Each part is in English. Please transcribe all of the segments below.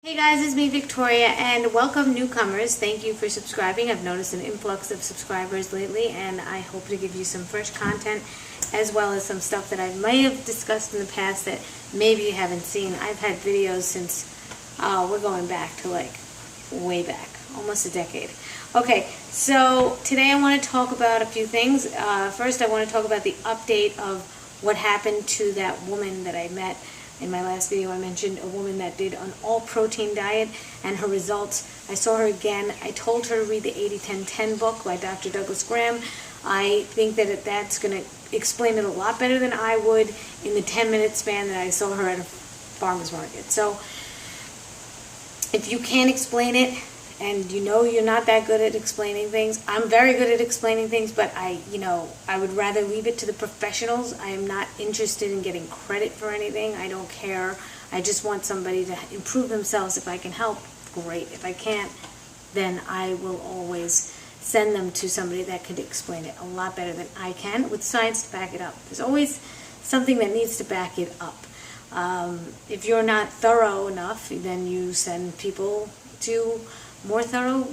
Hey guys, it's me Victoria and welcome newcomers. Thank you for subscribing. I've noticed an influx of subscribers lately and I hope to give you some fresh content as well as some stuff that I may have discussed in the past that maybe you haven't seen. I've had videos since, we're going back to like way back, almost a decade. Okay, so today I want to talk about a few things. First I want to talk about the update of what happened to that woman that I met. In my last video I mentioned a woman that did an all-protein diet and her results. I saw her again. I told her to read the 80-10-10 book by Dr. Douglas Graham. I think that that's going to explain it a lot better than I would in the 10-minute span that I saw her at a farmer's market. So if you can't explain it and you know you're not that good at explaining things, I'm very good at explaining things, but I would rather leave it to the professionals. I am not interested in getting credit for anything. I don't care. I just want somebody to improve themselves. If I can help, great. If I can't, then I will always send them to somebody that could explain it a lot better than I can with science to back it up. There's always something that needs to back it up. If you're not thorough enough, then you send people to more thorough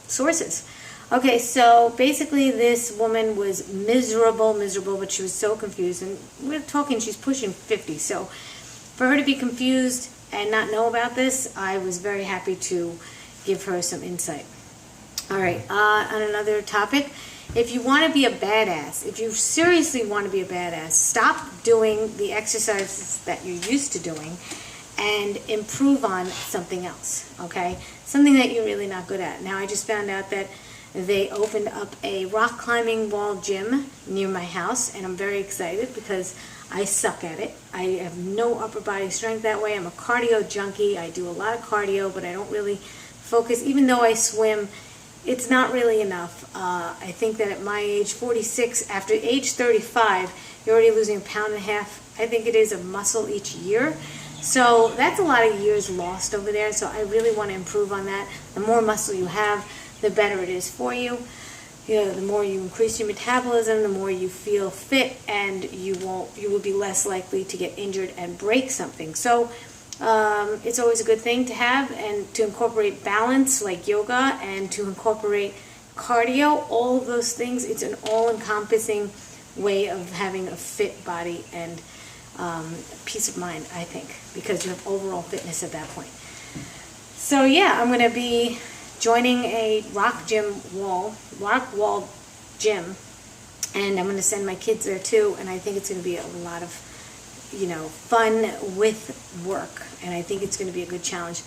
sources. Okay, so basically this woman was miserable, but she was so confused. And we're talking, she's pushing 50. So for her to be confused and not know about this, I was very happy to give her some insight. All right, on another topic, if you want to be a badass, if you seriously want to be a badass, stop doing the exercises that you're used to doing and improve on something else, okay? Something that you're really not good at. Now, I just found out that they opened up a rock climbing wall gym near my house, and I'm very excited because I suck at it. I have no upper body strength that way. I'm a cardio junkie. I do a lot of cardio, but I don't really focus. Even though I swim, it's not really enough. I think that at my age, 46, after age 35, you're already losing 1.5 pounds, I think it is, of muscle each year. So that's a lot of years lost over there, so I really want to improve on that. The more muscle you have, the better it is for you. The more you increase your metabolism, the more you feel fit, and you will be less likely to get injured and break something. So it's always a good thing to have, and to incorporate balance like yoga and to incorporate cardio, all of those things. It's an all-encompassing way of having a fit body and peace of mind, I think, because you have overall fitness at that point. So yeah, I'm going to be joining a rock wall gym, and I'm going to send my kids there too, and I think it's going to be a lot of fun with work, and I think it's going to be a good challenge.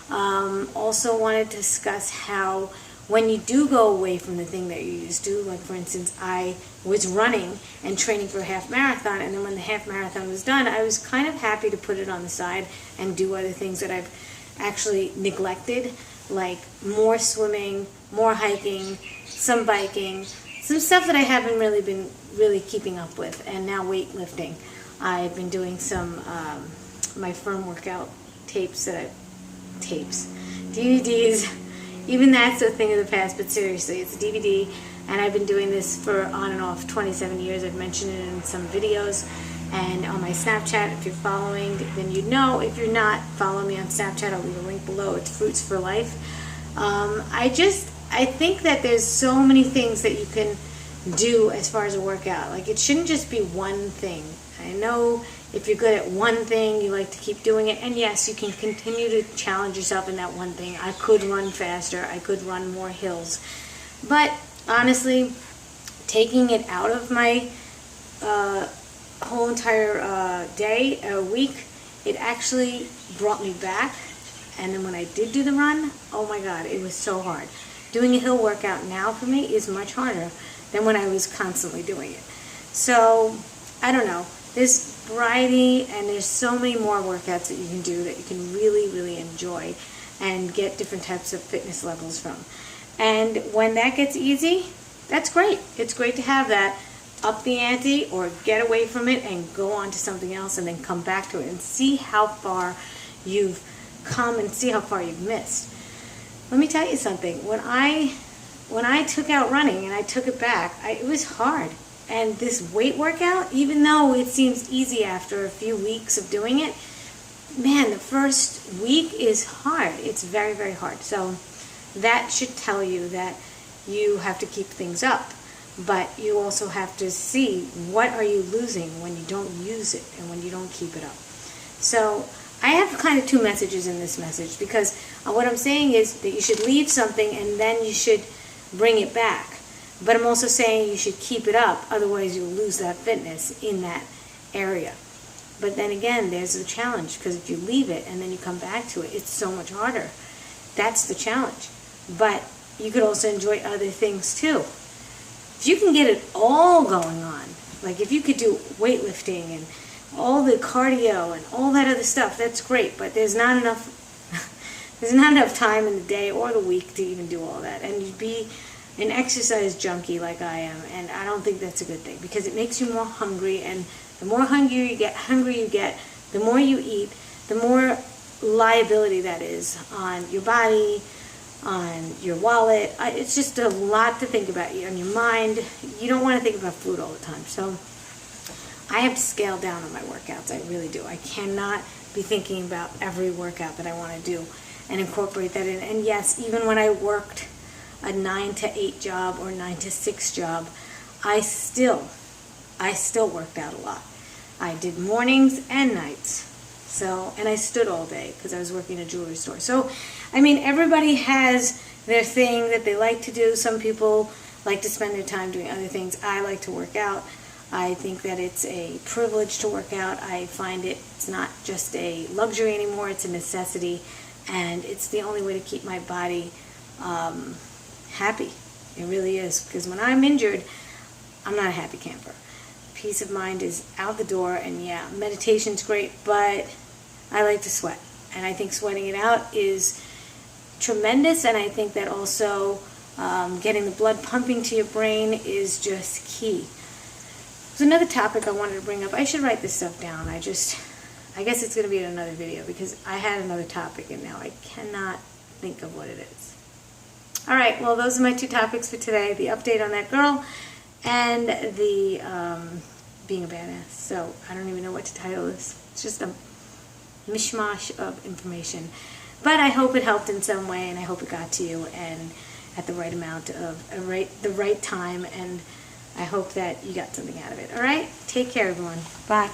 Also wanted to discuss how when you do go away from the thing that you used to, like for instance, I was running and training for a half marathon, and then when the half marathon was done, I was kind of happy to put it on the side and do other things that I've actually neglected, like more swimming, more hiking, some biking, some stuff that I haven't really been keeping up with, and now weightlifting. I've been doing some, my firm workout DVDs. Even that's a thing of the past, but seriously, it's a DVD, and I've been doing this for on and off 27 years. I've mentioned it in some videos, and on my Snapchat, if you're following, then you know. If you're not, follow me on Snapchat. I'll leave a link below. It's Fruits for Life. I think that there's so many things that you can do as far as a workout. Like, it shouldn't just be one thing. I know if you're good at one thing, you like to keep doing it. And yes, you can continue to challenge yourself in that one thing. I could run faster. I could run more hills. But honestly, taking it out of my whole entire day, a week, it actually brought me back. And then when I did do the run, oh my God, it was so hard. Doing a hill workout now for me is much harder than when I was constantly doing it. So, I don't know. There's variety, and there's so many more workouts that you can do that you can really enjoy and get different types of fitness levels from. And when that gets easy, that's great. It's great to have that. Up the ante or get away from it and go on to something else, and then come back to it and see how far you've come and see how far you've missed. Let me tell you something. When I took out running and I took it back, it was hard. And this weight workout, even though it seems easy after a few weeks of doing it, man, the first week is hard. It's very, very hard. So that should tell you that you have to keep things up. But you also have to see what are you losing when you don't use it and when you don't keep it up. So I have kind of two messages in this message, because what I'm saying is that you should leave something and then you should bring it back. But I'm also saying you should keep it up, otherwise you'll lose that fitness in that area. But then again, there's the challenge, because if you leave it and then you come back to it, it's so much harder. That's the challenge. But you could also enjoy other things too. If you can get it all going on, like if you could do weightlifting and all the cardio and all that other stuff, that's great, but there's not enough time in the day or the week to even do all that. And you'd be an exercise junkie like I am, and I don't think that's a good thing, because it makes you more hungry, and the more hungry you get, the more you eat, the more liability that is on your body, on your wallet. It's just a lot to think about, on your mind. You don't want to think about food all the time. So I have to scale down on my workouts. I really do. I cannot be thinking about every workout that I want to do and incorporate that in. And yes, even when I worked a 9 to 8 job or 9 to 6 job, I still worked out a lot. I did mornings and nights. So, and I stood all day because I was working in a jewelry store. So, I mean, everybody has their thing that they like to do. Some people like to spend their time doing other things. I like to work out. I think that it's a privilege to work out. I find it's not just a luxury anymore. It's a necessity. And it's the only way to keep my body happy. It really is. Because when I'm injured, I'm not a happy camper. Peace of mind is out the door. And yeah, meditation's great, but I like to sweat. And I think sweating it out is tremendous. And I think that also getting the blood pumping to your brain is just key. There's another topic I wanted to bring up. I should write this stuff down. I guess it's going to be in another video, because I had another topic and now I cannot think of what it is. All right, well, those are my two topics for today. The update on that girl and the being a badass. So I don't even know what to title this. It's just a mishmash of information. But I hope it helped in some way, and I hope it got to you and at the right amount of the right time, and I hope that you got something out of it. All right? Take care, everyone. Bye.